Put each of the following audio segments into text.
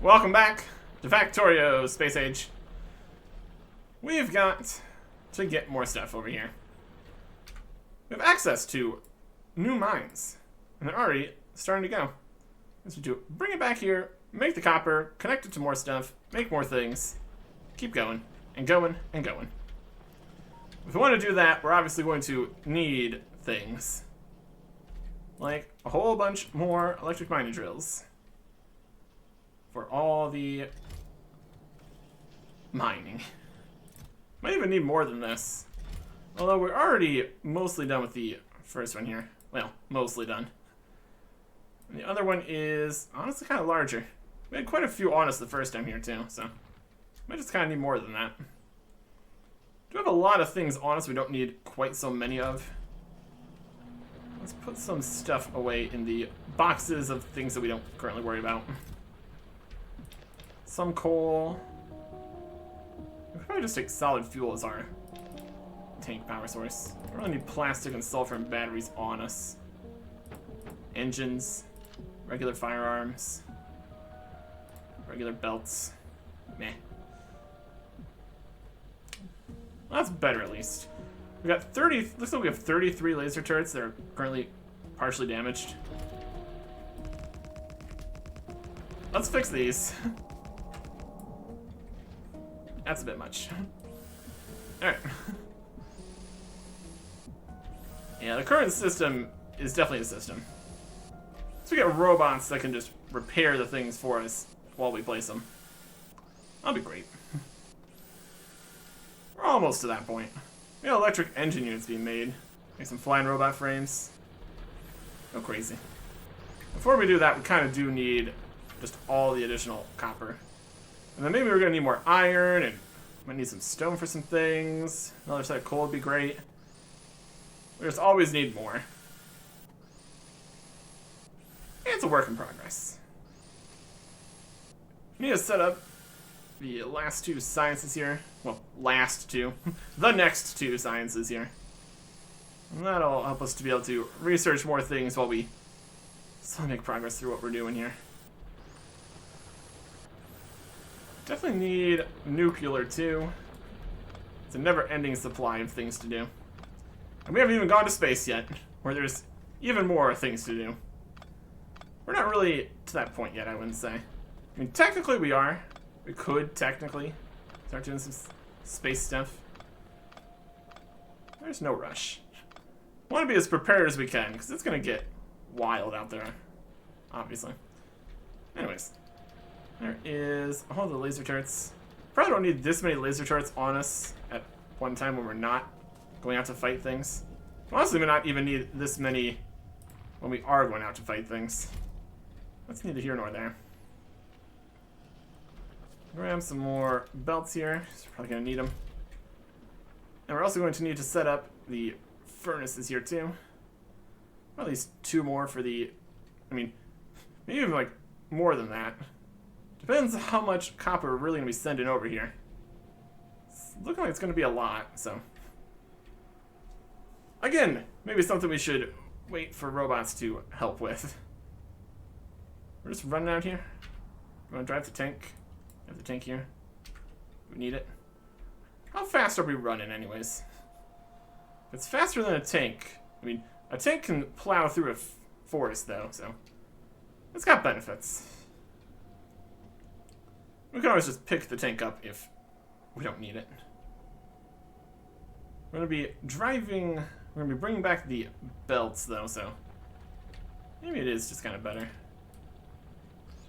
Welcome back to Factorio Space Age. We've got to get more stuff over here. We have access to new mines, and they're already starting to go. As we do, bring it back here, make the copper, connect it to more stuff, make more things, keep going, and going, and going. If we want to do that, we're obviously going to need things. Like a whole bunch more electric mining drills. For all the mining. Might even need more than this. Although we're already mostly done with the first one here. Well, mostly done. And the other one is honestly kind of larger. We had quite a few on us the first time here too, so might just kind of need more than that. Do have a lot of things on us we don't need quite so many of. Let's put some stuff away in the boxes of things that we don't currently worry about. Some coal. We probably just take solid fuel as our tank power source. We don't really need plastic and sulfur and batteries on us. Engines, regular firearms, regular belts. Meh. Well, that's better at least. We got 30. Looks like we have 33 laser turrets that are currently partially damaged. Let's fix these. That's a bit much. Alright. Yeah, the current system is definitely a system. So we get robots that can just repair the things for us while we place them. That'll be great. We're almost to that point. We got electric engine units being made. Make some flying robot frames. Go crazy. Before we do that, we kind of do need just all the additional copper. And then maybe we're going to need more iron, and might need some stone for some things. Another set of coal would be great. We just always need more. It's a work in progress. We need to set up the last two sciences here. Well, last two. The next two sciences here. And that'll help us to be able to research more things while we slowly make progress through what we're doing here. Definitely need nuclear too. It's a never-ending supply of things to do. And we haven't even gone to space yet, where there's even more things to do. We're not really to that point yet, I wouldn't say. I mean, technically we are. We could technically start doing some space stuff. There's no rush. I want to be as prepared as we can, because it's going to get wild out there, obviously. Anyways. There is all the laser turrets. Probably don't need this many laser turrets on us at one time when we're not going out to fight things. Honestly, we might not even need this many when we are going out to fight things. That's neither here nor there. Grab some more belts here. We're probably going to need them. And we're also going to need to set up the furnaces here too. Or at least two more for the... I mean, maybe even like more than that. Depends how much copper we're really going to be sending over here. It's looking like it's going to be a lot, so... Again, maybe something we should wait for robots to help with. We're just running out here. We want to drive the tank. Have the tank here. We need it. How fast are we running anyways? It's faster than a tank. I mean, a tank can plow through a forest though, so... It's got benefits. We can always just pick the tank up if we don't need it. We're going to be driving... We're going to be bringing back the belts, though, so... Maybe it is just kind of better.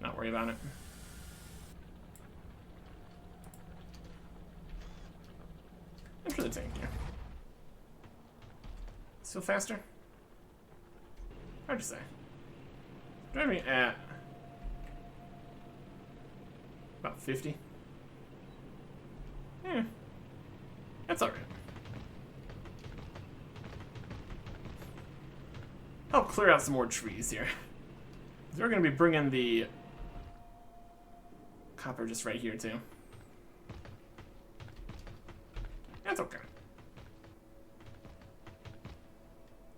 Not worry about it. Enter the tank here. Still faster? Hard to say. Driving at... about 50. Yeah. That's alright. Help clear out some more trees here. We're going to be bringing the copper just right here too. That's okay.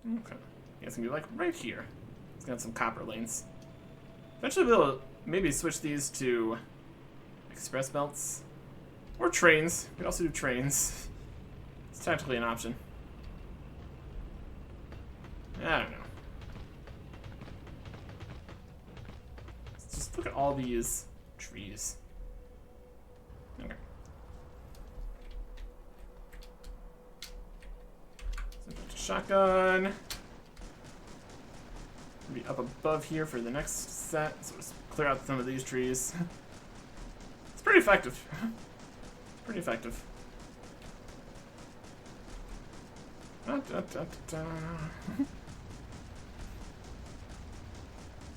Okay. Yeah, it's going to be like right here. It's got some copper lanes. Eventually we'll maybe switch these to express belts. Or trains. We could also do trains. It's technically an option. I don't know. Let's just look at all these trees. Okay. Shotgun. Be up above here for the next set, so just clear out some of these trees. It's pretty effective. Pretty effective.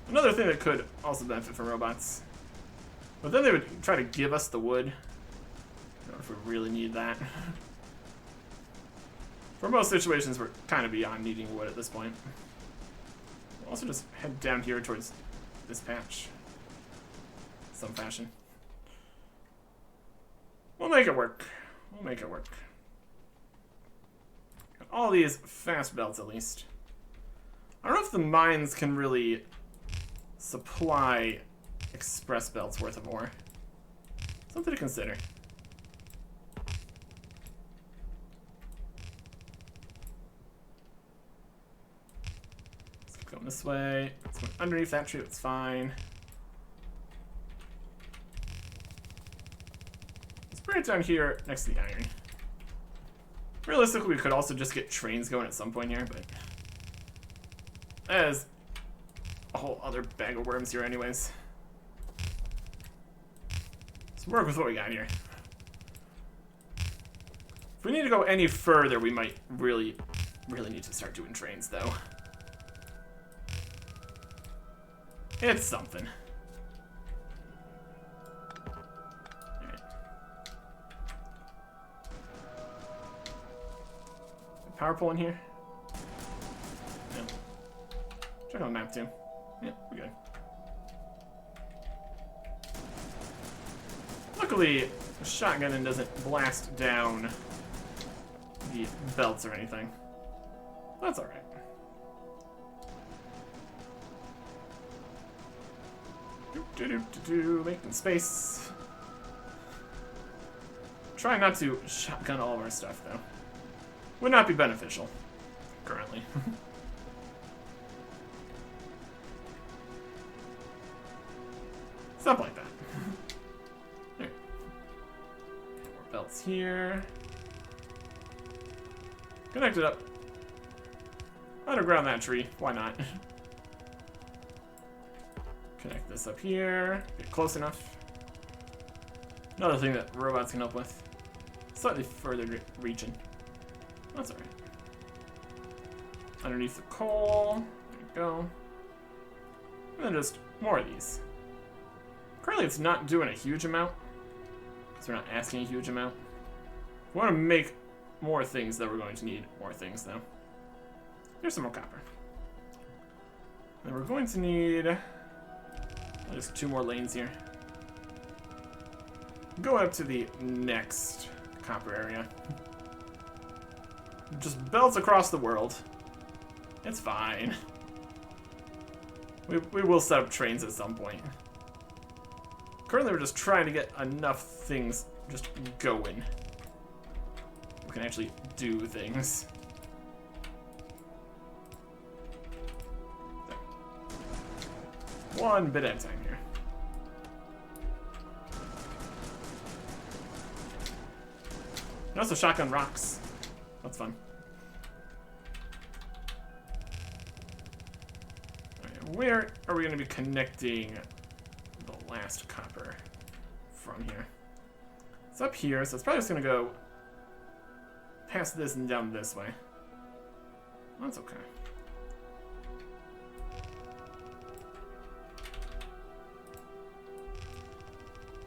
Another thing that could also benefit from robots, but then they would try to give us the wood. I don't know if we really need that. For most situations, we're kind of beyond needing wood at this point. We'll also just head down here towards this patch. Some fashion. We'll make it work. We'll make it work. Got all these fast belts at least. I don't know if the mines can really supply express belts worth of ore. Something to consider. Going this way. Let's go underneath that tree. It's fine. Let's bring it down here next to the iron. Realistically, we could also just get trains going at some point here, but that is a whole other bag of worms here anyways. Let's work with what we got here. If we need to go any further, we might really need to start doing trains, though. It's something. Alright. Power pole in here? Yeah. Check on the map too. Yeah, we're good. Luckily, the shotgun doesn't blast down the belts or anything. That's alright. Making space. Try not to shotgun all of our stuff, though. Would not be beneficial, currently. Stuff like that. There. More belts here. Connect it up. Underground that tree. Why not? Connect this up here. Get close enough. Another thing that robots can help with. Slightly further reaching. That's alright. Underneath the coal. There you go. And then just more of these. Currently it's not doing a huge amount. Because we're not asking a huge amount. If we want to make more things, then we're going to need more things, though. Here's some more copper. Then we're going to need just 2 more lanes here. Go up to the next copper area. Just belts across the world. It's fine. We will set up trains at some point. Currently we're just trying to get enough things just going. We can actually do things. One bit at a time here. And also shotgun rocks. That's fun. Alright, where are we going to be connecting the last copper from here? It's up here, so it's probably just going to go past this and down this way. That's okay.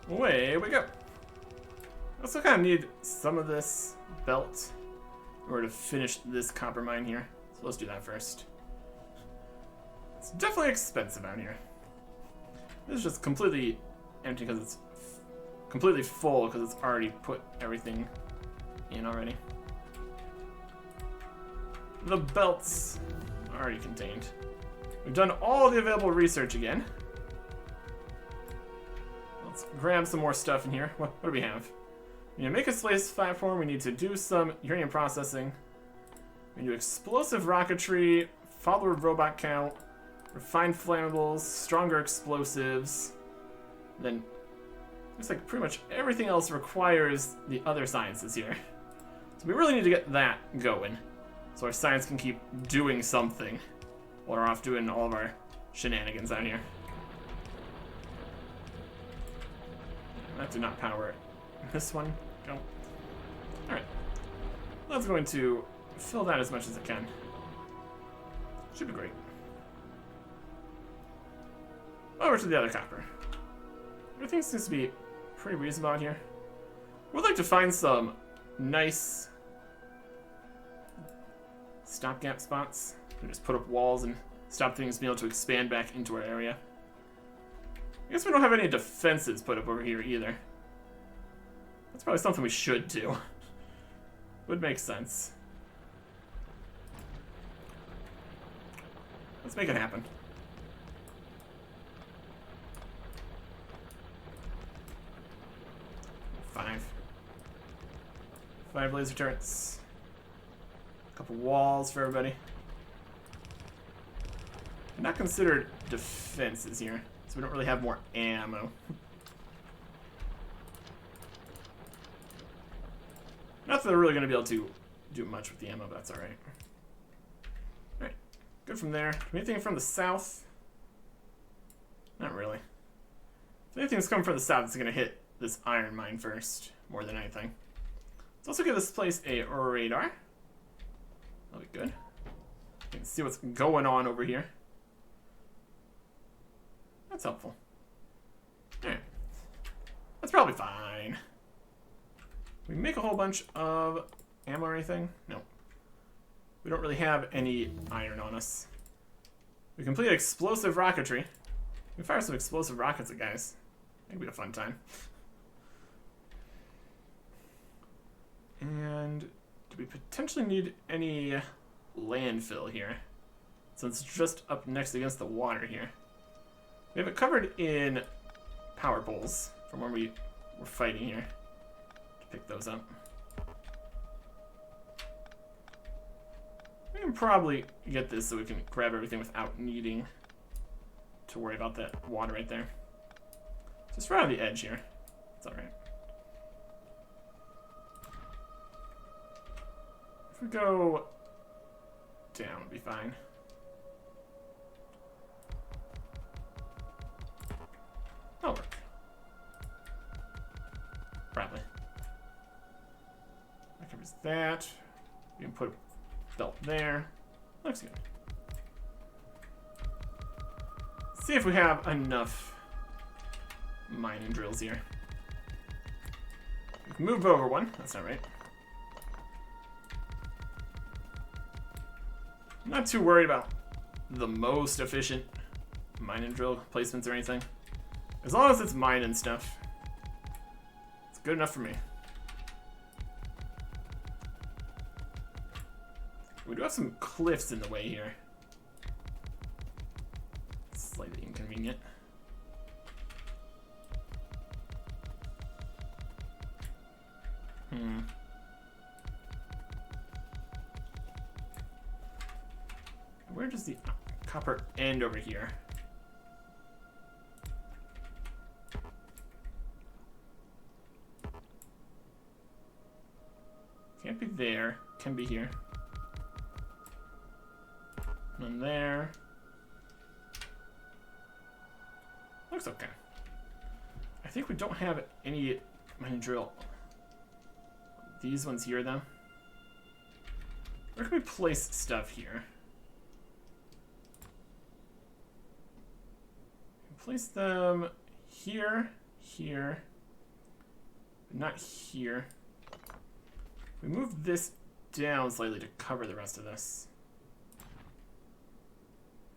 Away we go. I also kind of need some of this belt in order to finish this copper mine here. So let's do that first. It's definitely expensive out here. This is just completely empty because it's completely full because it's already put everything in already. The belts are already contained. We've done all the available research again. Let's grab some more stuff in here. What do we have? We need to make a space platform. We need to do some uranium processing. We need to do explosive rocketry, follower robot count, refined flammables, stronger explosives. Then looks like pretty much everything else requires the other sciences here. So we really need to get that going, so our science can keep doing something while we're off doing all of our shenanigans out here. That did not power this one. Go. Alright. That's going to fill that as much as it can. Should be great. Over to the other copper. Everything seems to be pretty reasonable out here. We'd like to find some nice stopgap spots. We just put up walls and stop things being able to expand back into our area. I guess we don't have any defenses put up over here either. That's probably something we should do. Would make sense. Let's make it happen. Five laser turrets. A couple walls for everybody. Not considered defenses here, so we don't really have more ammo. Not that they're really going to be able to do much with the ammo, but that's alright. Alright, good from there. Anything from the south? Not really. If anything's coming from the south, it's going to hit this iron mine first, more than anything. Let's also give this place a radar. That'll be good. You can see what's going on over here. That's helpful. Alright. That's probably fine. We make a whole bunch of ammo or anything? No. We don't really have any iron on us. We completed explosive rocketry. We fire some explosive rockets at guys. That'd be a fun time. And do we potentially need any landfill here? Since it's just up next against the water here. We have it covered in power poles from where we were fighting here. To pick those up. We can probably get this so we can grab everything without needing to worry about that water right there. Just right on the edge here. It's alright. If we go down, it'll be fine. That'll work. Probably. That covers that. We can put a belt there. Looks good. Let's see if we have enough mining drills here. We can move over one. That's not right. I'm not too worried about the most efficient mining drill placements or anything. As long as it's mining stuff, it's good enough for me. We do have some cliffs in the way here. Slightly inconvenient. Where does the copper end over here? Can't be there. Can be here. None there. Looks okay. I think we don't have any mining drill. These ones here, though. Where can we place stuff here? Place them here, here, but not here. We move this down slightly to cover the rest of this.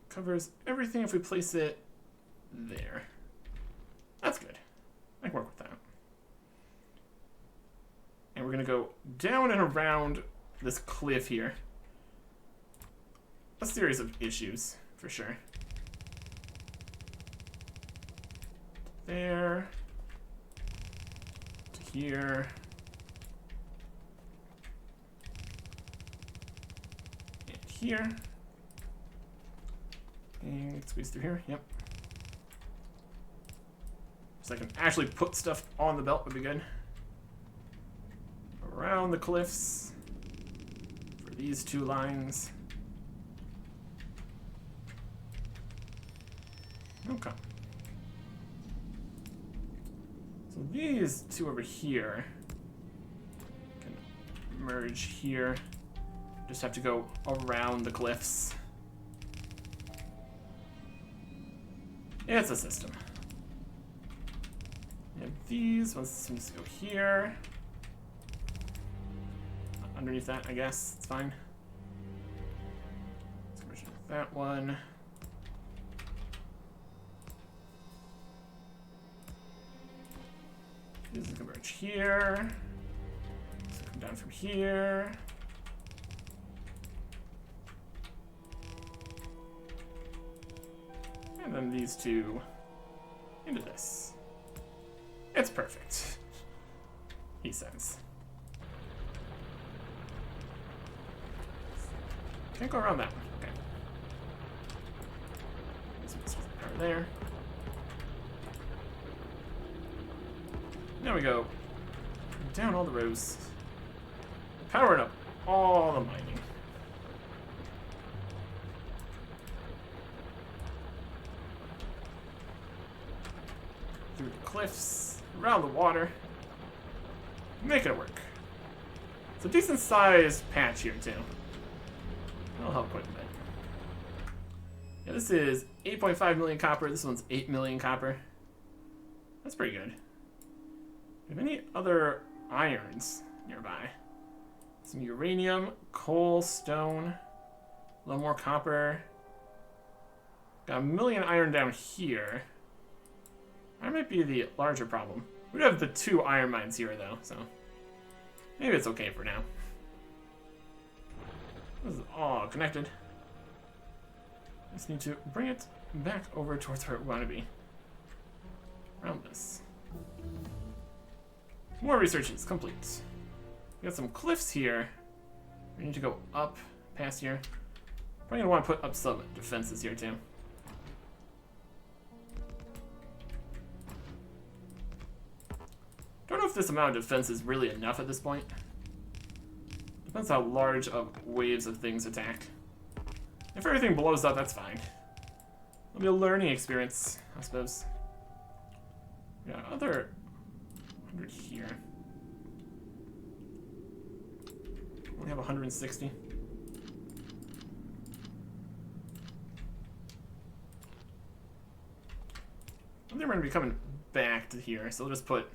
Covers everything if we place it there. That's good. I can work with that. And we're gonna go down and around this cliff here. A series of issues, for sure. There. here. And here. And squeeze through here, yep. So I can actually put stuff on the belt would be good. Around the cliffs. For these two lines. Okay. So these two over here can merge here. Just have to go around the cliffs. It's a system. And these ones seems to go here. Underneath that, I guess. It's fine. Let's merge with that one. These can converge here. This will come down from here. And then these two into this. It's perfect, he says. Can't go around that one. Okay. This one's power there. Now we go down all the rows, powering up all the mining. Through the cliffs, around the water, making it work. It's a decent sized patch here too. That'll help quite a bit. Yeah, this is 8.5 million copper. This one's 8 million copper. That's pretty good. Do we have any other irons nearby? Some uranium, coal, stone, a little more copper. Got a million iron down here. That might be the larger problem. We do have the 2 iron mines here though, so maybe it's okay for now. This is all connected. Just need to bring it back over towards where we want to be. Around this. More research is complete. We got some cliffs here. We need to go up past here. Probably gonna want to put up some defenses here too. Don't know if this amount of defense is really enough at this point. Depends how large of waves of things attack. If everything blows up, that's fine. It'll be a learning experience, I suppose. We got other 100 here. We have 160. I think we're going to be coming back to here, so we'll just put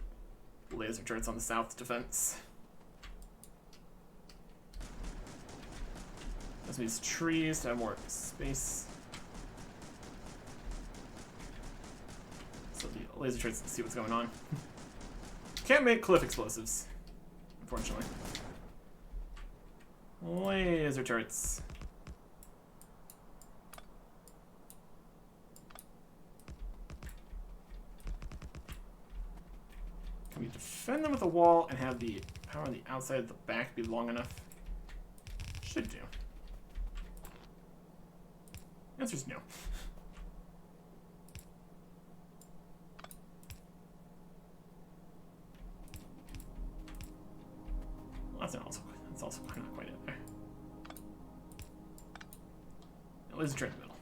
laser turrets on the south defense. There's these trees to have more space. So the laser turrets can see what's going on. Can't make cliff explosives, unfortunately. Laser turrets. Can we defend them with a wall and have the power on the outside of the back be long enough? Should do. The answer is no. Well, that's also not quite it there. Now, laser turret in the middle.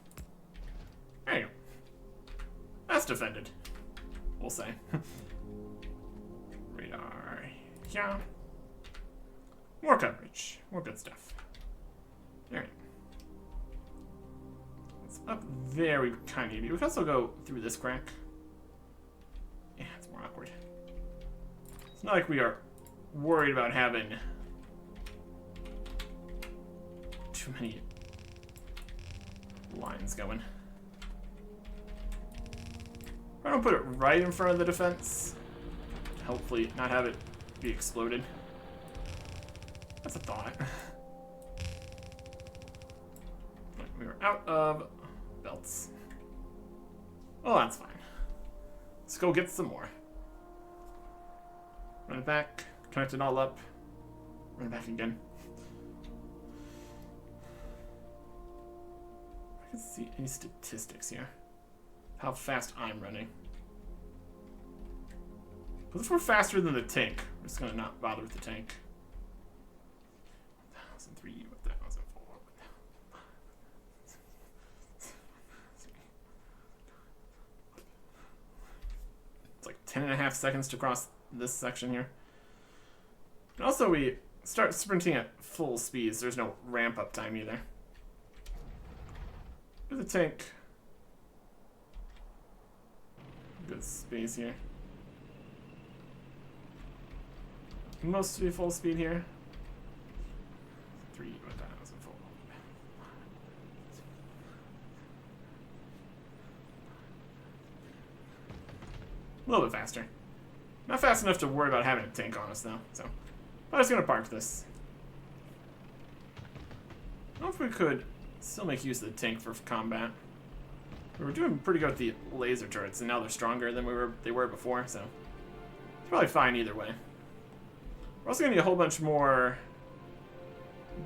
There you go. That's defended, we'll say. Radar. Yeah. More coverage. More good stuff. Alright. It's up there we kind of need to be. We can also go through this crack. Yeah, it's more awkward. It's not like we are worried about having too many lines going. If I don't put it right in front of the defense, hopefully not have it be exploded. That's a thought. We are out of belts. Well, that's fine. Let's go get some more. Run it back. Connect it all up. Run it back again. I can see any statistics here. How fast I'm running. But if we're faster than the tank, we're just gonna not bother with the tank. 1,003, 1,004. It's like 10.5 seconds to cross this section here. And also, we start sprinting at full speed, so there's no ramp up time either. With the tank. Good space here. Most to be full speed here. 3, 1,004. A little bit faster. Not fast enough to worry about having a tank on us though, so I'm just gonna park this. I don't know if we could still make use of the tank for combat. We were doing pretty good with the laser turrets, and now they're stronger than they were before, so it's probably fine either way. We're also gonna need a whole bunch more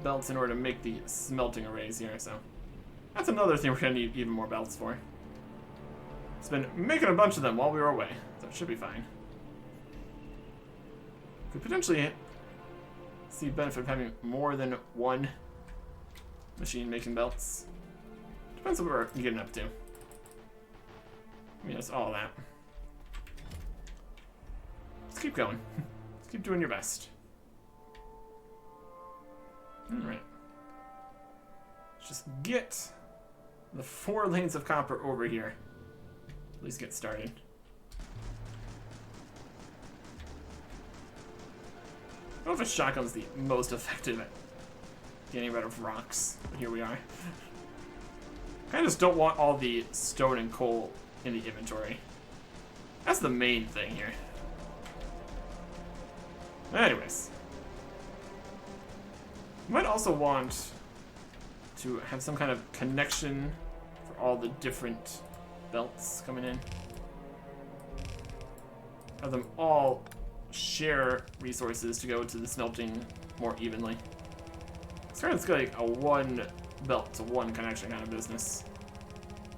belts in order to make the smelting arrays here, so that's another thing we're gonna need even more belts for. It's been making a bunch of them while we were away, so it should be fine. Could potentially see benefit of having more than one machine making belts. Depends what we're getting up to. I mean, that's all that. Let's keep going. Let's keep doing your best. Alright. Let's just get the 4 lanes of copper over here. At least get started. I don't know if a shotgun's the most effective at getting rid of rocks, but here we are. I just don't want all the stone and coal in the inventory. That's the main thing here. Anyways. You might also want to have some kind of connection for all the different belts coming in. Have them all share resources to go to the smelting more evenly. It's kind of like a one belt to one connection kind of business.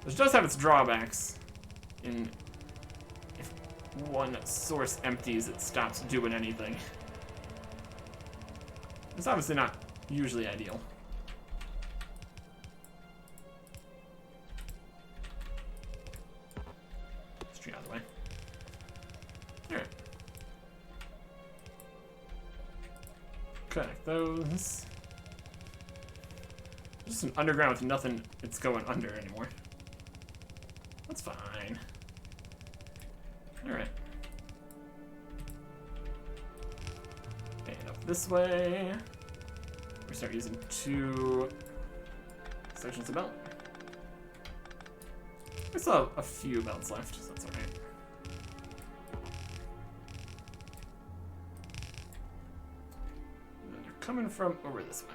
Which does have its drawbacks. If one source empties, it stops doing anything. It's obviously not usually ideal. Straight out of the way. Alright. Connect those. Just an underground with nothing it's going under anymore. That's fine. Alright. And up this way. We start using 2 sections of belt. We still have a few belts left, so that's alright. And they're coming from over this way.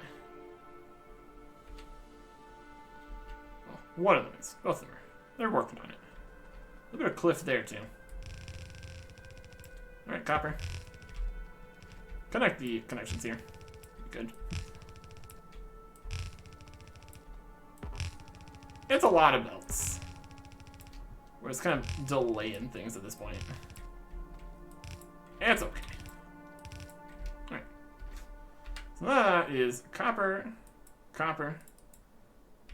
Well, one of them is. Both of them are. They're working on it. Look at a cliff there, too. Alright, copper. Connect the connections here. Good. It's a lot of belts. We're just kind of delaying things at this point. It's okay. Alright. So that is copper, copper,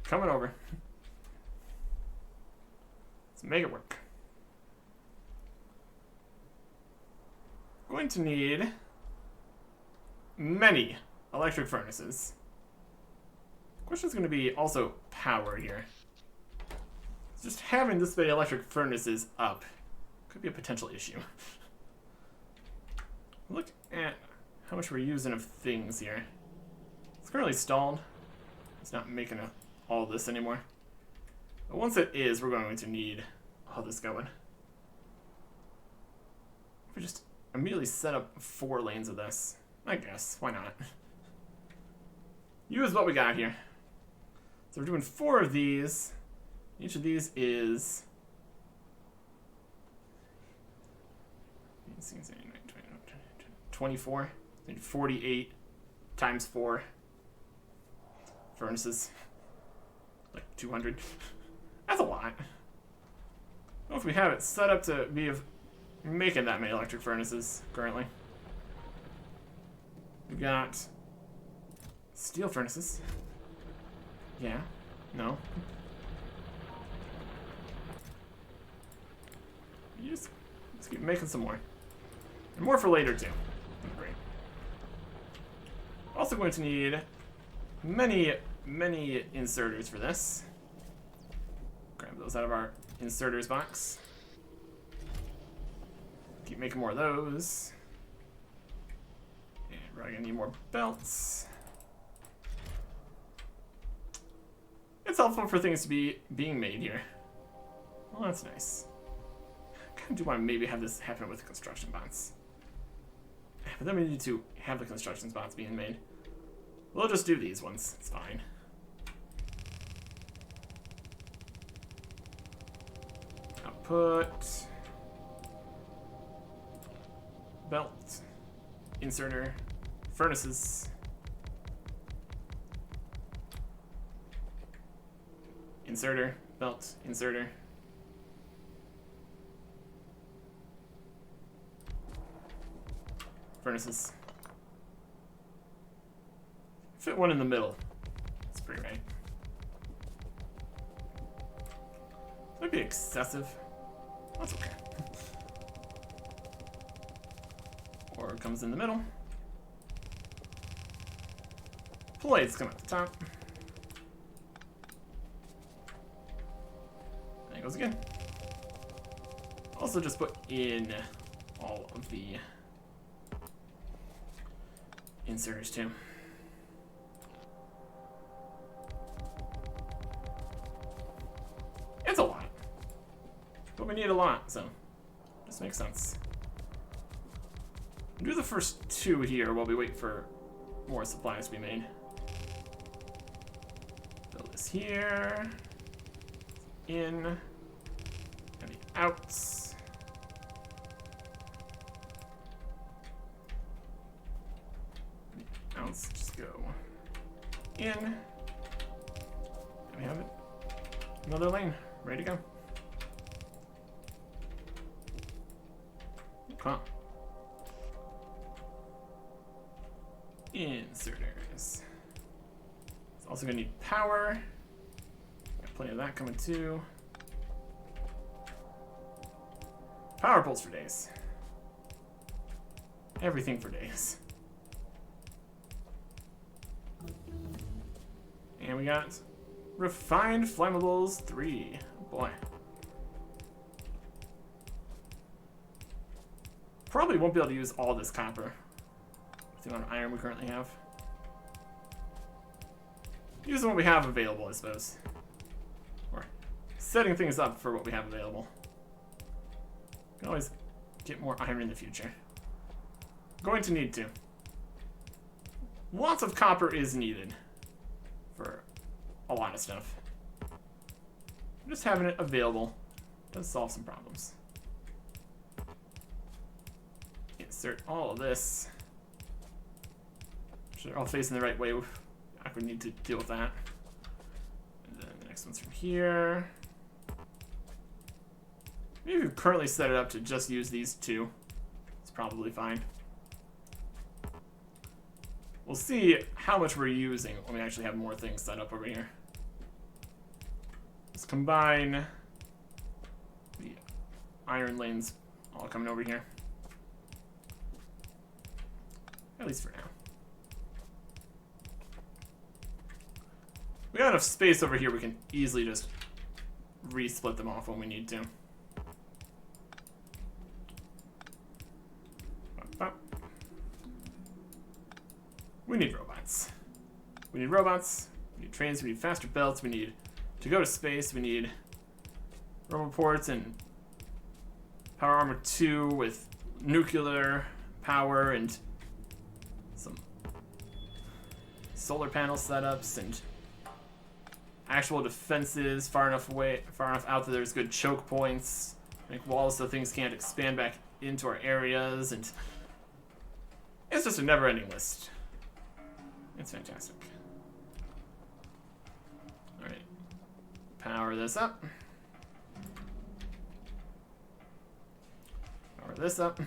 coming over. Let's make it work. Going to need many electric furnaces. The question is going to be also power here. Just having this many electric furnaces up could be a potential issue. Look at how much we're using of things here. It's currently stalled. It's not making all this anymore. But once it is, we're going to need all this going. If we just immediately set up 4 lanes of this, I guess. Why not? Use what we got here. So we're doing 4 of these. Each of these is 18, 19, 20, 21, 22, 24. And 48 times 4 furnaces. Like 200. That's a lot. I don't know if we have it set up to be making that many electric furnaces currently. We've got steel furnaces. Yeah. No. Let's keep making some more. And more for later, too. Great. Also going to need many inserters for this. Grab those out of our inserters box. Keep making more of those. And we're gonna need more belts. It's helpful for things to be being made here. Well, that's nice. I kind of do want to maybe have this happen with the construction bots. But then we need to have the construction bots being made. We'll just do these ones. It's fine. Output. Belt. Inserter. Furnaces. Inserter. Belt. Inserter. Furnaces. Fit one in the middle. That's pretty right. Might be excessive. That's okay. Or it comes in the middle. Plates come at the top. There it goes again. Also just put in all of the inserters too. It's a lot. But we need a lot, so this makes sense. We'll do the first two here while we wait for more supplies to be made. Build this here. In. And the outs. The outs just go in. And we have it. Another lane. Ready to go. Okay. Inserters. It's also gonna need power. Got plenty of that coming too. Power poles for days. Everything for days. And we got refined flammables 3. Oh boy. Probably won't be able to use all this copper with the amount of iron we currently have. Using what we have available, I suppose. Or setting things up for what we have available. Can always get more iron in the future. Going to need to. Lots of copper is needed for a lot of stuff. Just having it available does solve some problems. Insert all of this. Make sure they're all facing the right way. I would need to deal with that. And then the next one's from here. Maybe we've currently set it up to just use these two. It's probably fine. We'll see how much we're using when we actually have more things set up over here. Let's combine the iron lanes all coming over here. At least for now. We got enough space over here we can easily just re-split them off when we need to. We need robots. We need robots, we need trains, we need faster belts, we need to go to space, we need roboports and power armor 2 with nuclear power and some solar panel setups and actual defenses far enough out that there's good choke points, make walls so things can't expand back into our areas, and It's just a never-ending list. It's fantastic. Alright. Power this up. Power this up.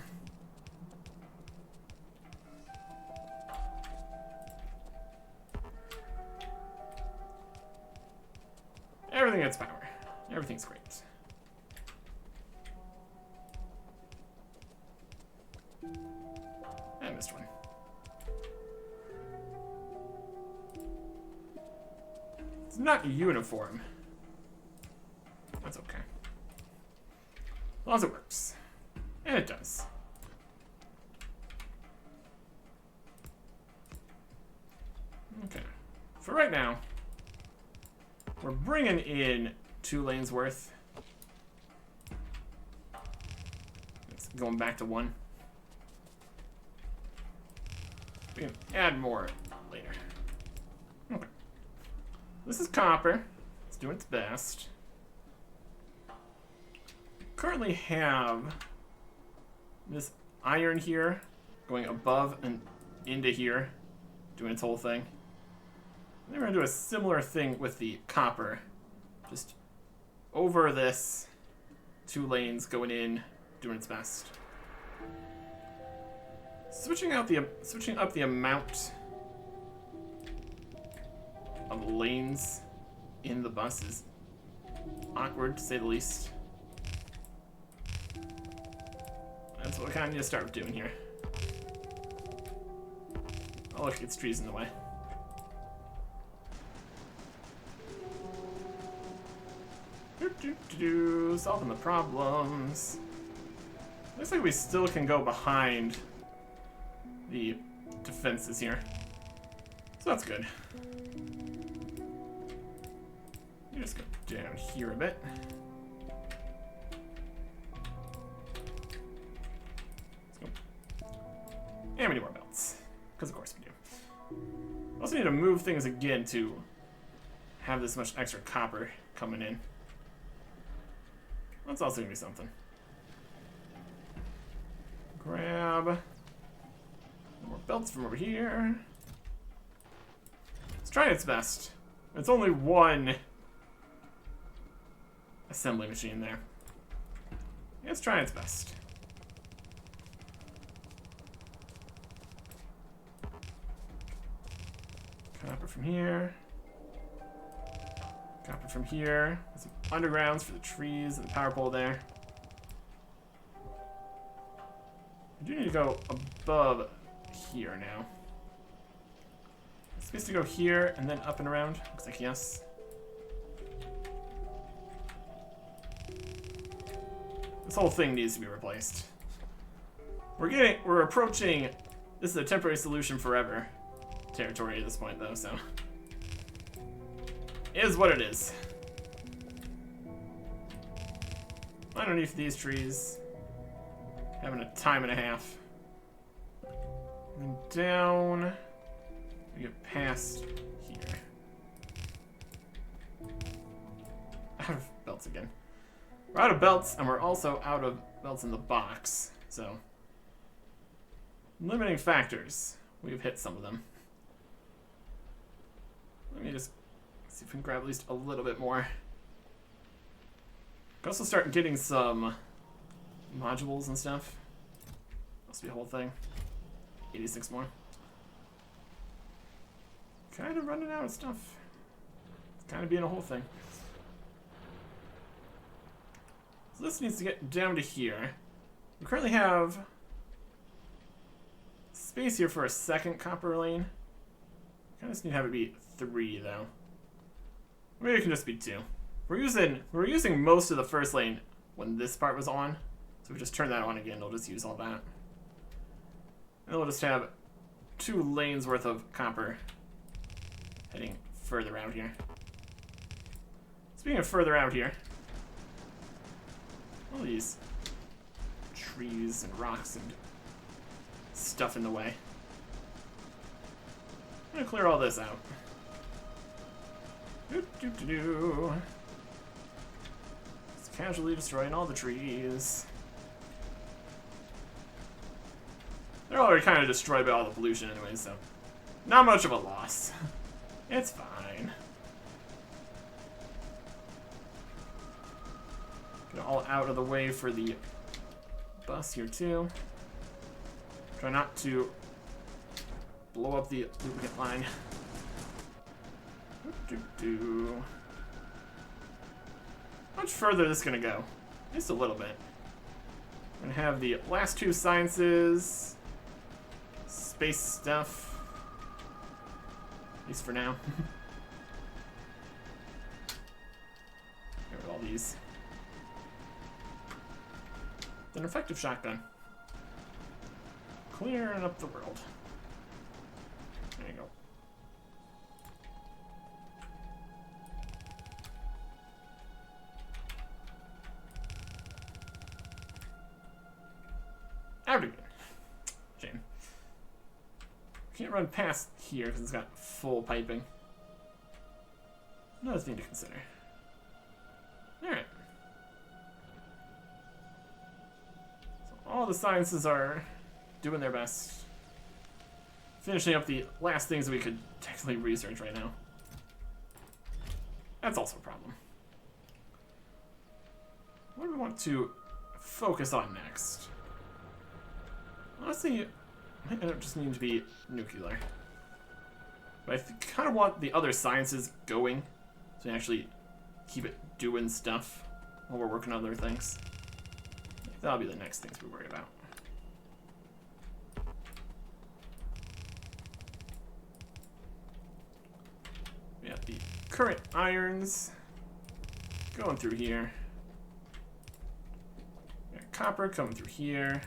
Everything gets power. Everything's great. I missed one. It's not uniform. That's okay. As long as it works. And it does. Okay. For right now, we're bringing in 2 lanes worth. It's going back to 1. We can add more later. Okay. This is copper. It's doing its best. Currently have this iron here going above and into here, doing its whole thing. Then we're gonna do a similar thing with the copper. Just over this, 2 lanes going in, doing its best. Switching up the amount of lanes in the bus is awkward, to say the least. That's what we kind of need to start doing here. Oh look, it's trees in the way. Solving the problems. Looks like we still can go behind the defenses here. So that's good. You just go down here a bit. Let's go. And we need more belts. Because of course we do. Also need to move things again to have this much extra copper coming in. That's also gonna be something. Grab more belts from over here. It's trying its best. It's only 1 assembly machine there. It's trying its best. Copper from here. Copper from here. Some undergrounds for the trees and the power pole there. I do need to go above here now. It's supposed to go here and then up and around. Looks like yes. This whole thing needs to be replaced. We're approaching, this is a temporary solution forever territory at this point though, so. It is what it is. Underneath these trees, having a time and a half. And down, we get past here. Out of belts again. We're out of belts, and we're also out of belts in the box, so. Limiting factors. We've hit some of them. Let me just see if we can grab at least a little bit more. Can also start getting some modules and stuff. Must be a whole thing. 86 more. Kind of running out of stuff. It's kind of being a whole thing. So this needs to get down to here. We currently have space here for a second copper lane. Kind of just need to have it be 3 though. Maybe it can just be 2. We're using most of the first lane when this part was on. So we just turn that on again, it'll just use all that. And we'll just have 2 lanes worth of copper heading further out here. Speaking of further out here, all these trees and rocks and stuff in the way. I'm gonna clear all this out. Just casually destroying all the trees. They're already kind of destroyed by all the pollution anyway, so not much of a loss. It's fine. Get it all out of the way for the bus here too. Try not to blow up the lubricant line. How much further is this gonna go? Just a little bit. We're gonna have the last two sciences, space stuff, at least for now. Get rid of all these. An effective shotgun. Clearing up the world. There you go. Out again. Shame. Can't run past here because it's got full piping. Another thing to consider. Alright. So all the sciences are doing their best. Finishing up the last things that we could technically research right now. That's also a problem. What do we want to focus on next? Honestly, it might end up just needing to be nuclear. But I kind of want the other sciences going, so we actually keep it doing stuff while we're working on other things. That'll be the next things we worry about. We have the current irons going through here. We got copper coming through here.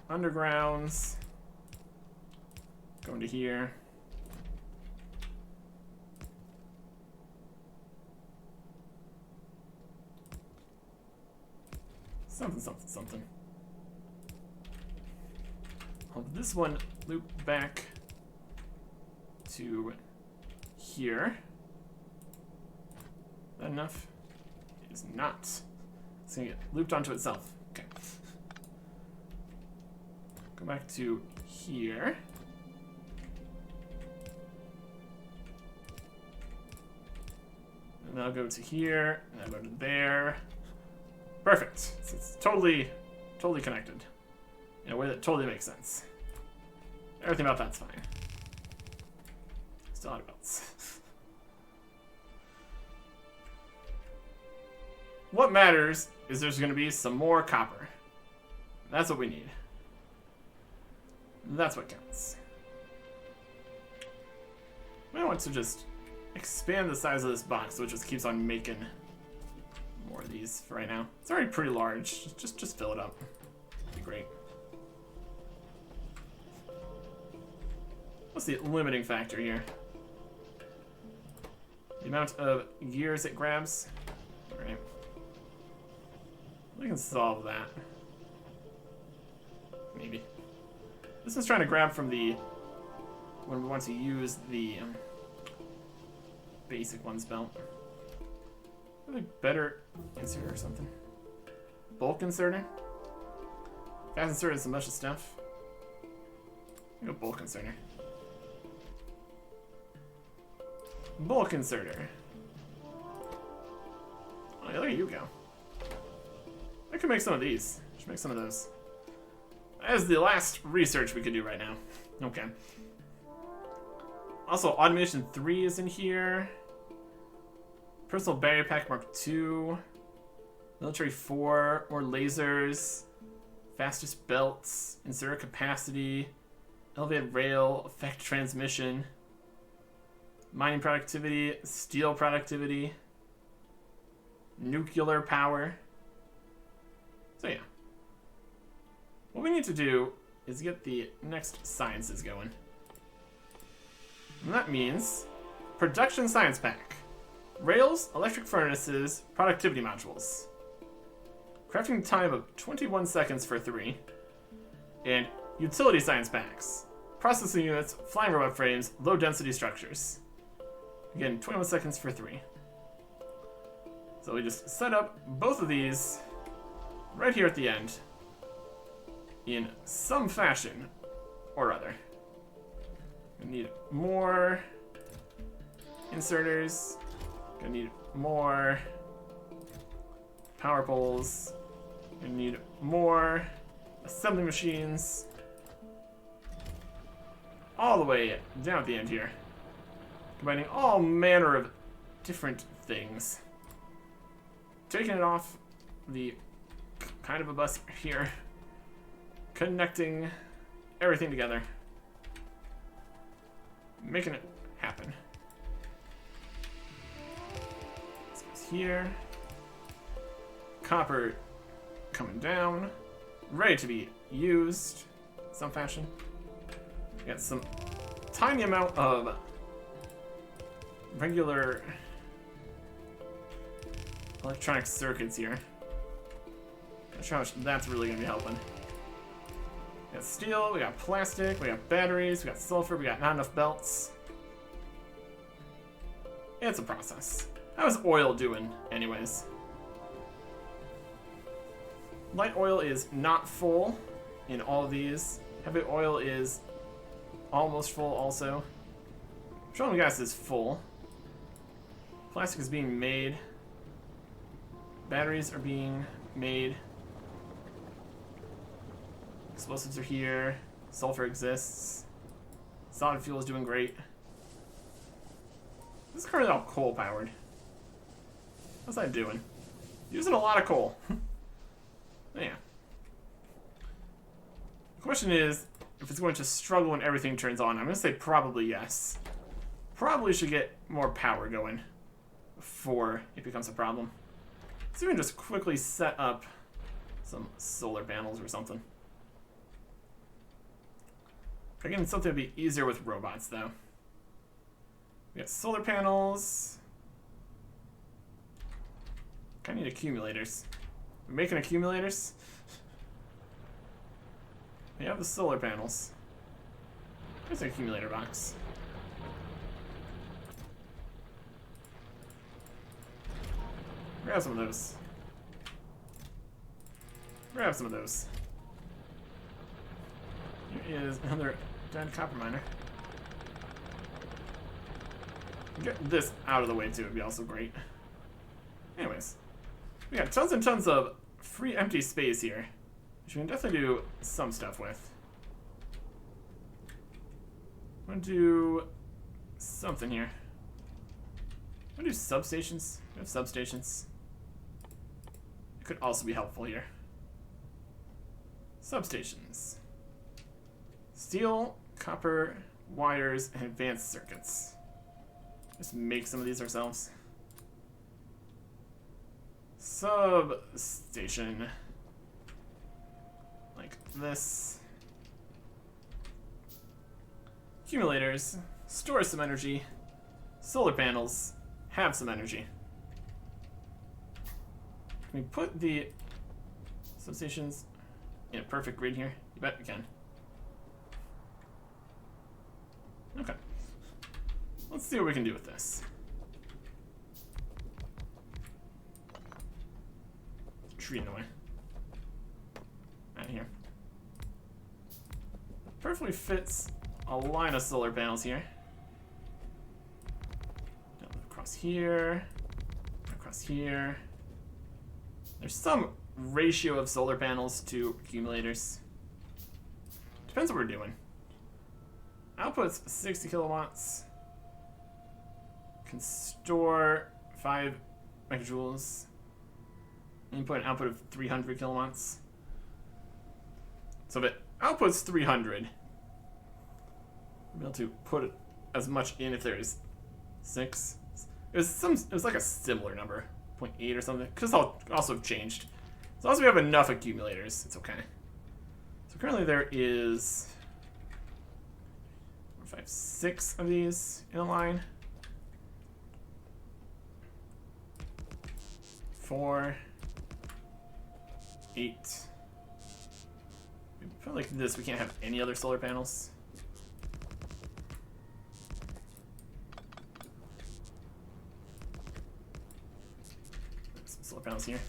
Undergrounds going to here. Something, something, something. I'll have this one loop back to here. Is that enough? It is not. It's gonna get looped onto itself. Okay. Go back to here. And I'll go to here, and I'll go to there. Perfect. So it's totally connected in a way that totally makes sense. Everything about that's fine. Still out of belts. What matters is there's going to be some more copper. That's what we need. That's what counts. I want to just expand the size of this box so it just keeps on making more of these for right now. It's already pretty large. Just fill it up. It'd be great. What's the limiting factor here? The amount of gears it grabs? Alright. We can solve that. Maybe. This is trying to grab from the... when we want to use the basic ones belt. Really better inserter or something. Bulk inserter? Fast inserter is a bunch of stuff. Go bulk inserter. Bulk inserter. Oh, yeah, there you go. I could make some of these. Should make some of those. As the last research we could do right now. Okay. Also, Automation 3 is in here. Personal Barrier Pack Mark II. Military 4. More lasers. Fastest belts. Inserter capacity. Elevated rail. Effect transmission. Mining productivity. Steel productivity. Nuclear power. So yeah. What we need to do is get the next sciences going. And that means production science pack. Rails, electric furnaces, productivity modules. Crafting time of 21 seconds for 3. And utility science packs. Processing units, flying robot frames, low density structures. Again, 21 seconds for 3. So we just set up both of these right here at the end. in some fashion or other. We need more inserters. Gonna need more power poles. Gonna need more assembly machines. All the way down at the end here. Combining all manner of different things. Taking it off the kind of a bus here. Connecting everything together. Making it happen. This goes here. Copper coming down. Ready to be used in some fashion. Got some tiny amount of regular electronic circuits here. Not sure how much that's really going to be helping. We got steel, we got plastic, we got batteries, we got sulfur, we got not enough belts. It's a process. How's oil doing, anyways? Light oil is not full in all of these. Heavy oil is almost full also. Petroleum gas is full. Plastic is being made. Batteries are being made. Explosives are here. Sulfur exists. Solid fuel is doing great. This is currently all coal powered. How's that doing? Using a lot of coal. Yeah. The question is if it's going to struggle when everything turns on. I'm going to say probably yes. Probably should get more power going before it becomes a problem. Let's even just quickly set up some solar panels or something. Again, something to be easier with robots, though. We got solar panels. Kind of need accumulators. We're making accumulators. We have the solar panels. There's an accumulator box. Grab some of those. Grab some of those. Here is another dead copper miner. Get this out of the way too would be also great. Anyways, we got tons and tons of free empty space here, which we can definitely do some stuff with. I'm gonna do something here. I'm gonna do substations. We have substations. It could also be helpful here. Substations. Steel, copper, wires, and advanced circuits. Just make some of these ourselves. Substation. Like this. Accumulators. Store some energy. Solar panels. Have some energy. Can we put the substations in a perfect grid here? You bet we can. Okay. Let's see what we can do with this. Tree in the way. Right here. Perfectly fits a line of solar panels here. Across here. Across here. There's some ratio of solar panels to accumulators. Depends what we're doing. Output's 60 kilowatts. Can store 5 megajoules. Input and output of 300 kilowatts. So if it outputs 300, we'll be able to put as much in if there's 6. It was like a similar number, 0.8 or something. Because it's also changed. As long as we have enough accumulators, it's okay. So currently there is 4, 5, 6 of these in a line. 4, 8. We put it like this, we can't have any other solar panels. Some solar panels here.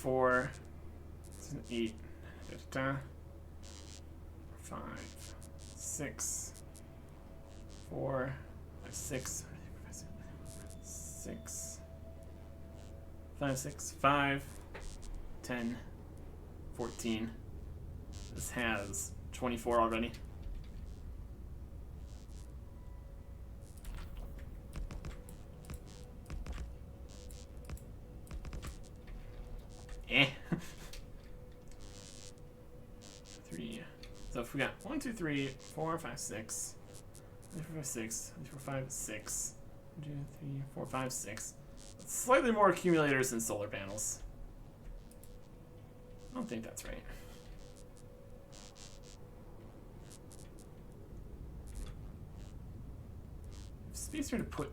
4. It's an 8. 5, 6, 4, 6, 6, 5, 6, 5, 10, 14. This has 24 already. Eh. 3. So if we got 1, 2, 3, 4, 5, 6, 3, 4, 5, 6, 3, 4, 5, 6, 1, 2, 3, 4, 5, 6. That's slightly more accumulators than solar panels. I don't think that's right. Space here to put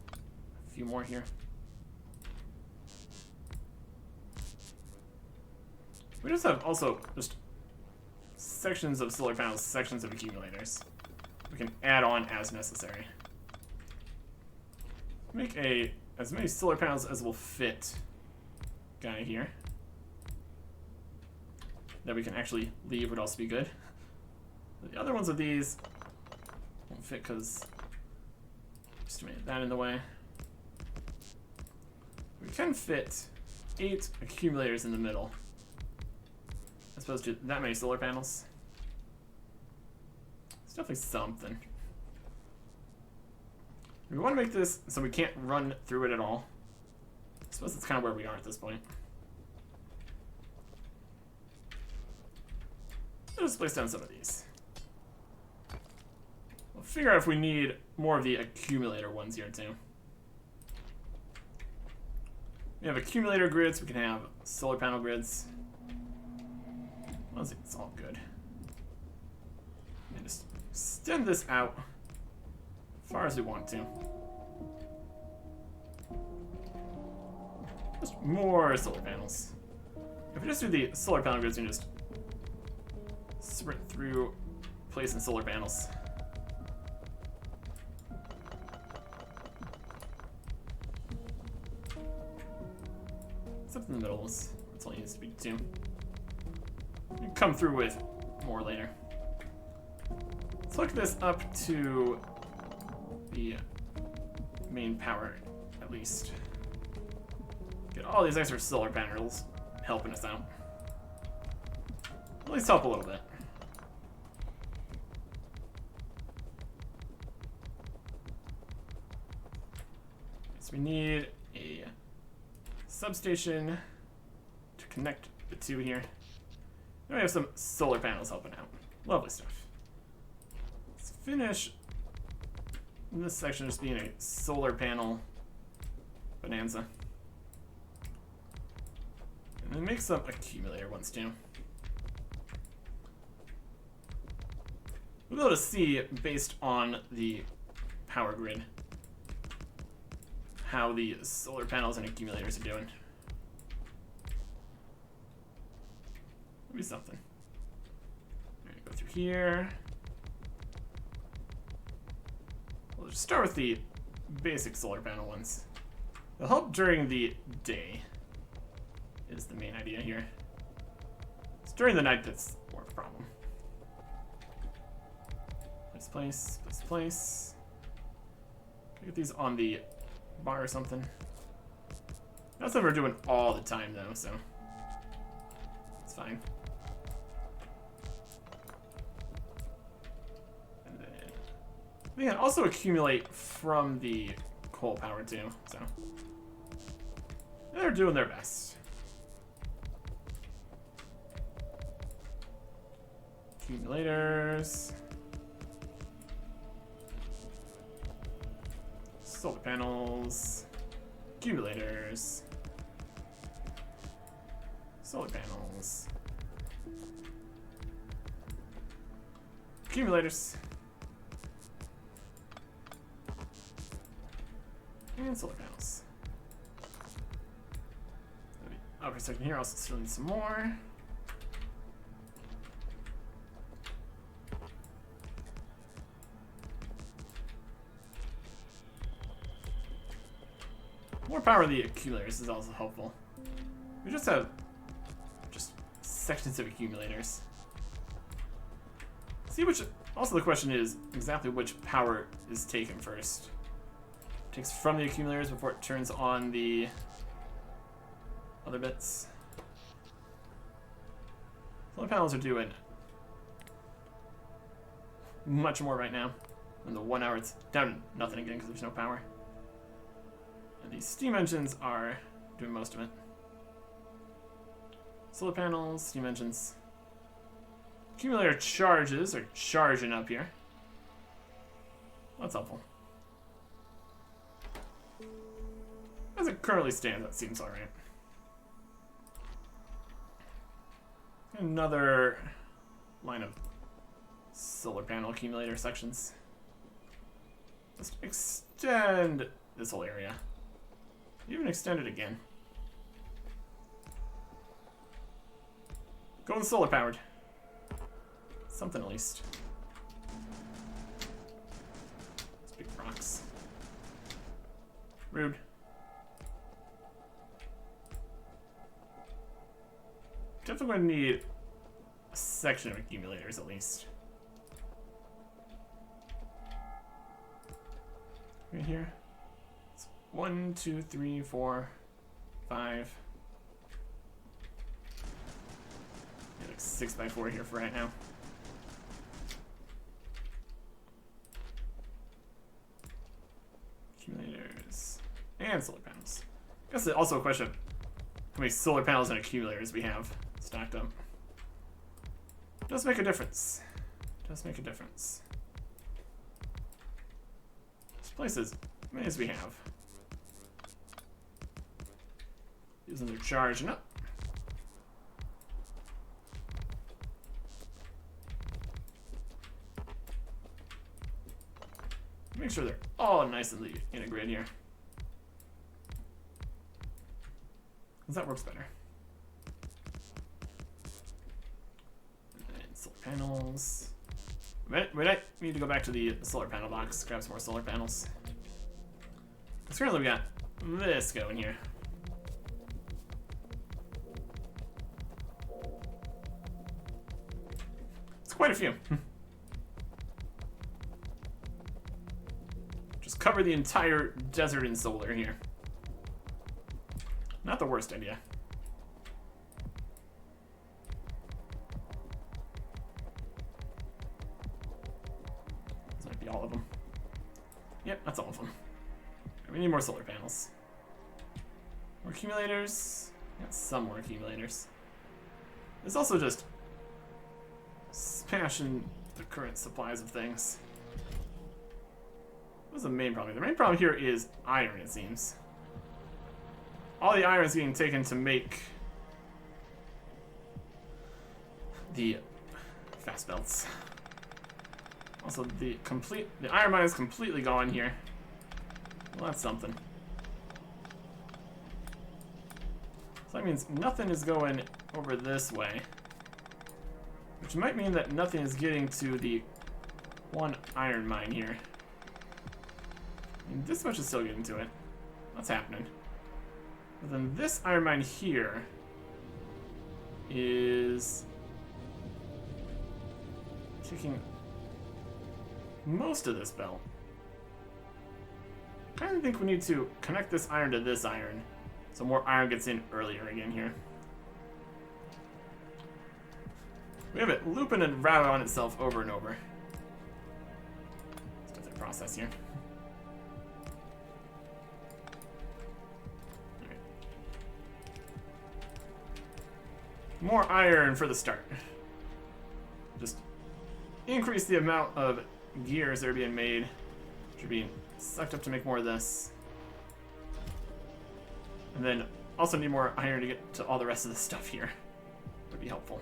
a few more here. We just have also just sections of solar panels, sections of accumulators. We can add on as necessary. Make as many solar panels as will fit guy here. That we can actually leave would also be good. The other ones of these won't fit because just made that in the way. We can fit 8 accumulators in the middle, as opposed to that many solar panels. It's definitely something. We want to make this so we can't run through it at all. I suppose that's kind of where we are at this point. Let's place down some of these. We'll figure out if we need more of the accumulator ones here too. We have accumulator grids, we can have solar panel grids. Honestly, it's all good. And just extend this out as far as we want to. Just more solar panels. If we just do the solar panel grids, we can just sprint through placing solar panels. Except in the middle, that's all it needs to be too. We can come through with more later. Let's hook this up to the main power, at least. Get all these extra solar panels helping us out. At least help a little bit. So we need a substation to connect the two here. Now we have some solar panels helping out. Lovely stuff. Let's finish this section just being a solar panel bonanza. And then make some accumulator ones too. We'll be able to see, based on the power grid, how the solar panels and accumulators are doing. Maybe something. Alright, go through here. We'll just start with the basic solar panel ones. They'll help during the day, is the main idea here. It's during the night that's more of a problem. Place. Can I get these on the bar or something? That's what we're doing all the time though, so it's fine. And then we can also accumulate from the coal power too, so they're doing their best. Accumulators. Solar panels, accumulators, solar panels, accumulators, and solar panels. Okay, so here I'll still need some more. More power in the accumulators is also helpful. We just have just sections of accumulators. See which. Also, the question is exactly which power is taken first. It takes from the accumulators before it turns on the other bits. Solar panels are doing much more right now. In the 1 hour, it's down to nothing again because there's no power. And these steam engines are doing most of it. Solar panels, steam engines. Accumulator charges are charging up here. That's helpful. As it currently stands, that seems alright. Another line of solar panel accumulator sections. Let's extend this whole area. Even extend it again. Going solar powered. Something at least. Let's big rocks. Rude. Definitely going to need a section of accumulators at least. Right here. It's 1, 2, 3, 4, 5. Yeah, like 6 by 4 here for right now. Accumulators and solar panels. I guess it's also a question of how many solar panels and accumulators we have stacked up. Does make a difference. Does make a difference. This place is as many as we have. Using their charging up. Make sure they're all nicely integrated here. Because that works better. And solar panels. We need to go back to the solar panel box, grab some more solar panels. Because currently we got this going here. It's quite a few. Just cover the entire desert in solar here. Not the worst idea. This might be all of them. Yep, that's all of them. We need more solar panels. More accumulators. Got some more accumulators. It's also just smashing the current supplies of things. What's the main problem? The main problem here is iron, it seems. All the iron is being taken to make the fast belts. Also, the iron mine is completely gone here. Well, that's something. So that means nothing is going over this way, which might mean that nothing is getting to the one iron mine here. And this much is still getting to it. What's happening? But then this iron mine here is taking most of this belt. I kind of think we need to connect this iron to this iron so more iron gets in earlier again here. We have it looping and routing on itself over and over. Let's do the process here. Alright. More iron for the start. Just increase the amount of gears that are being made, which are being sucked up to make more of this. And then also need more iron to get to all the rest of the stuff here. Would be helpful.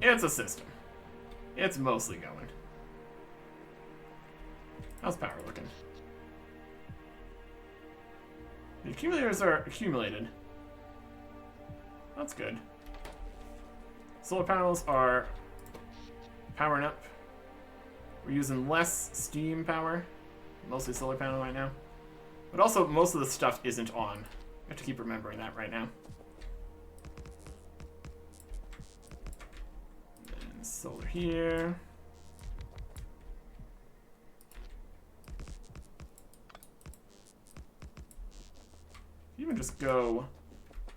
It's a system. It's mostly going. How's power looking? The accumulators are accumulated. That's good. Solar panels are powering up. We're using less steam power. Mostly solar panel right now. But also, most of the stuff isn't on. You have to keep remembering that right now. And solar here. Even just go.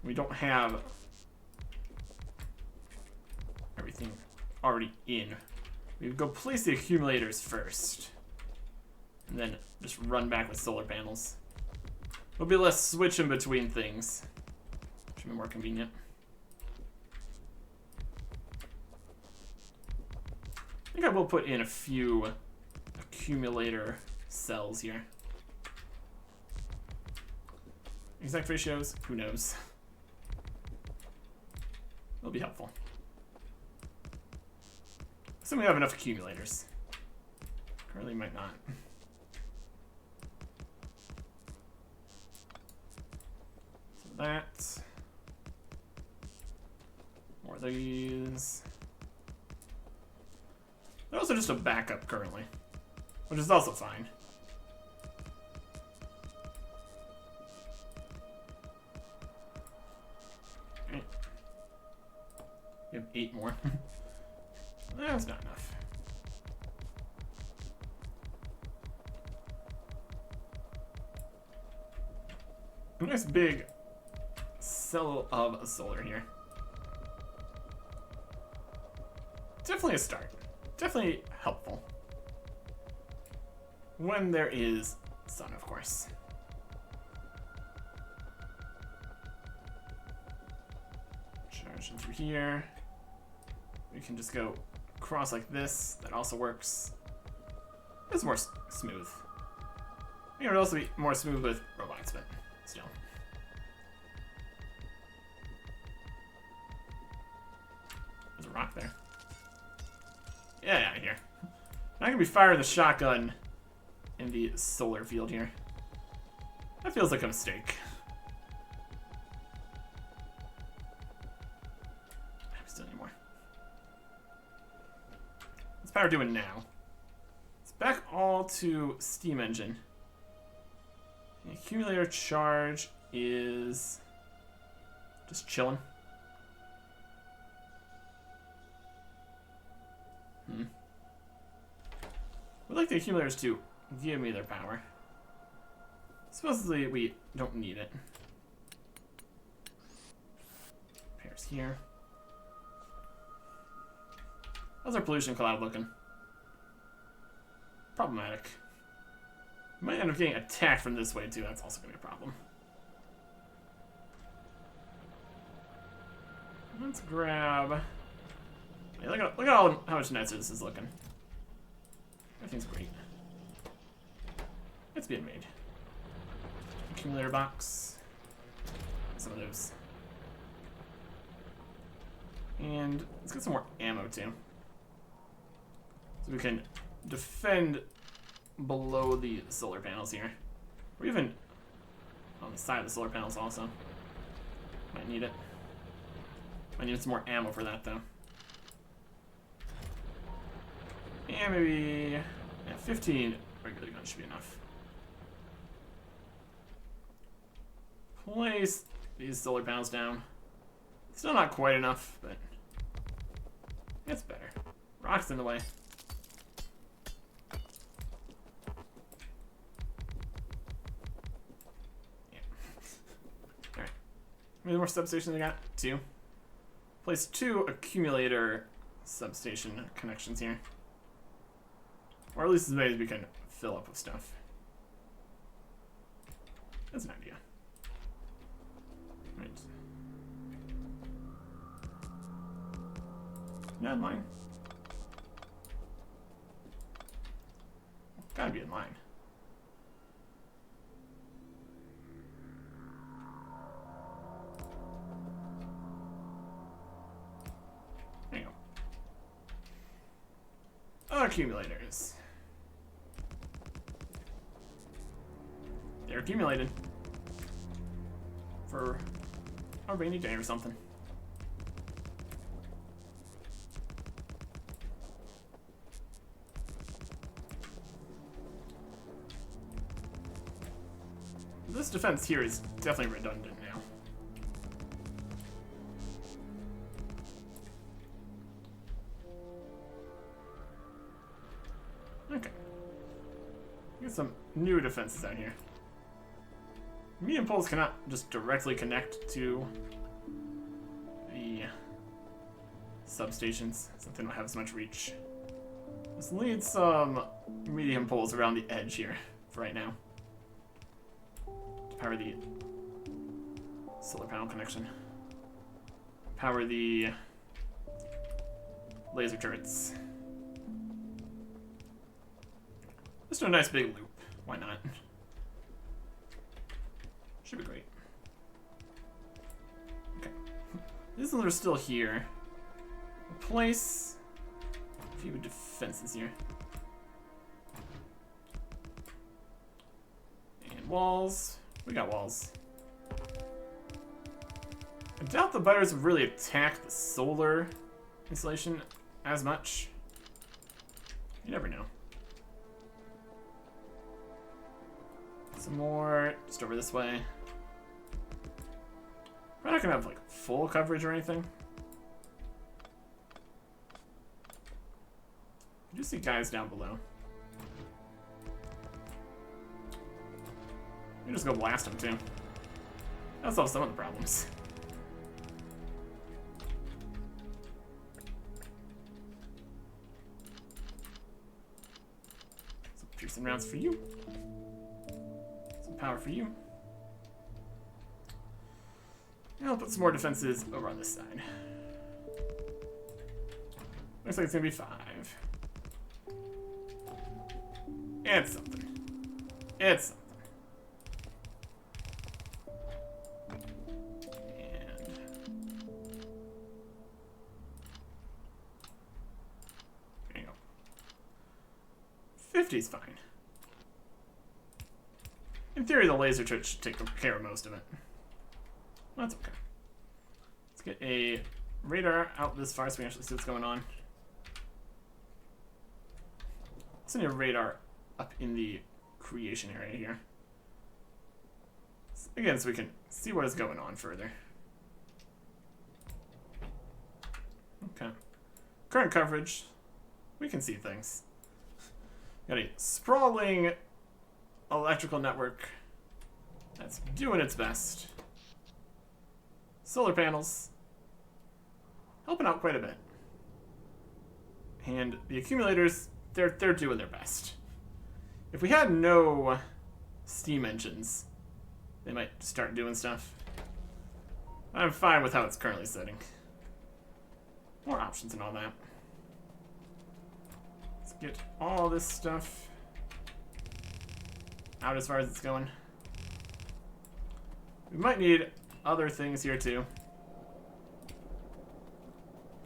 We don't have everything already in. We would go place the accumulators first. And then just run back with solar panels. It'll be less switching between things. Should be more convenient. I think I will put in a few accumulator cells here. Exact ratios, who knows? It'll be helpful. Assuming we have enough accumulators. Currently might not. So that. More of these. They're also just a backup currently, which is also fine. Okay. We have 8 more. That's not enough. A nice big cell of solar here. Definitely a start. Definitely helpful. When there is sun, of course. Charge in through here. We can just go across like this. That also works. It's more smooth. It would also be more smooth with robots, but still. There's a rock there. Yeah, out of here. I'm gonna be firing the shotgun in the solar field here. That feels like a mistake. I still need more. What's power doing now? It's back all to steam engine. The accumulator charge is just chilling. We'd like the accumulators to give me their power. Supposedly we don't need it. Pairs here. How's our pollution cloud looking? Problematic. We might end up getting attacked from this way too. That's also gonna be a problem. Let's grab. Yeah, look at how much nicer this is looking. Everything's great. It's being made. Accumulator box. Some of those. And let's get some more ammo too. So we can defend below the solar panels here. Or even on the side of the solar panels also. Might need it. Might need some more ammo for that though. And maybe 15 regular guns should be enough. Place these solar panels down. Still not quite enough, but it's better. Rocks in the way. Yeah. Alright. How many more substations I got? 2. Place 2 accumulator substation connections here. Or at least as many as we can fill up with stuff. That's an idea. Right. Not in line. Gotta be in line. There you go. Accumulators. They're accumulated for a rainy day or something. this defense here is definitely redundant now. Okay. Get some new defenses out here. Medium poles cannot just directly connect to the substations, so they don't have as much reach. Let's lead some medium poles around the edge here for right now to power the solar panel connection. Power the laser turrets. Just do a nice big loop. Why not? Should be great. Okay. These ones are still here. Place a few defenses here. And walls. We got walls. I doubt the biters have really attacked the solar installation as much. You never know. Some more just over this way. We're not gonna have like full coverage or anything. I do see guys down below. We can just go blast them too. That'll solve some of the problems. Some piercing rounds for you. Some power for you. And I'll put some more defenses over on this side. Looks like it's gonna be 5. It's something. It's something. And there you go. 50's fine. In theory, the laser turret should take care of most of it. That's okay. Let's get a radar out this far so we can actually see what's going on. Let's send a radar up in the creation area here. Again, so we can see what is going on further. Okay. Current coverage. We can see things. Got a sprawling electrical network that's doing its best. Solar panels. Helping out quite a bit. And the accumulators, they're doing their best. If we had no steam engines, they might start doing stuff. I'm fine with how it's currently setting. More options and all that. Let's get all this stuff out as far as it's going. We might need other things here too.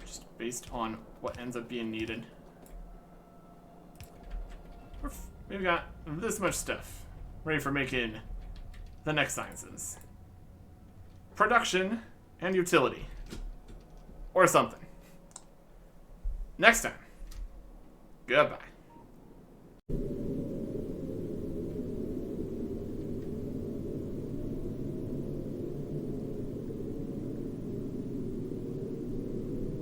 Just based on what ends up being needed. We've got this much stuff ready for making the next sciences. Production and utility. Or something. Next time. Goodbye.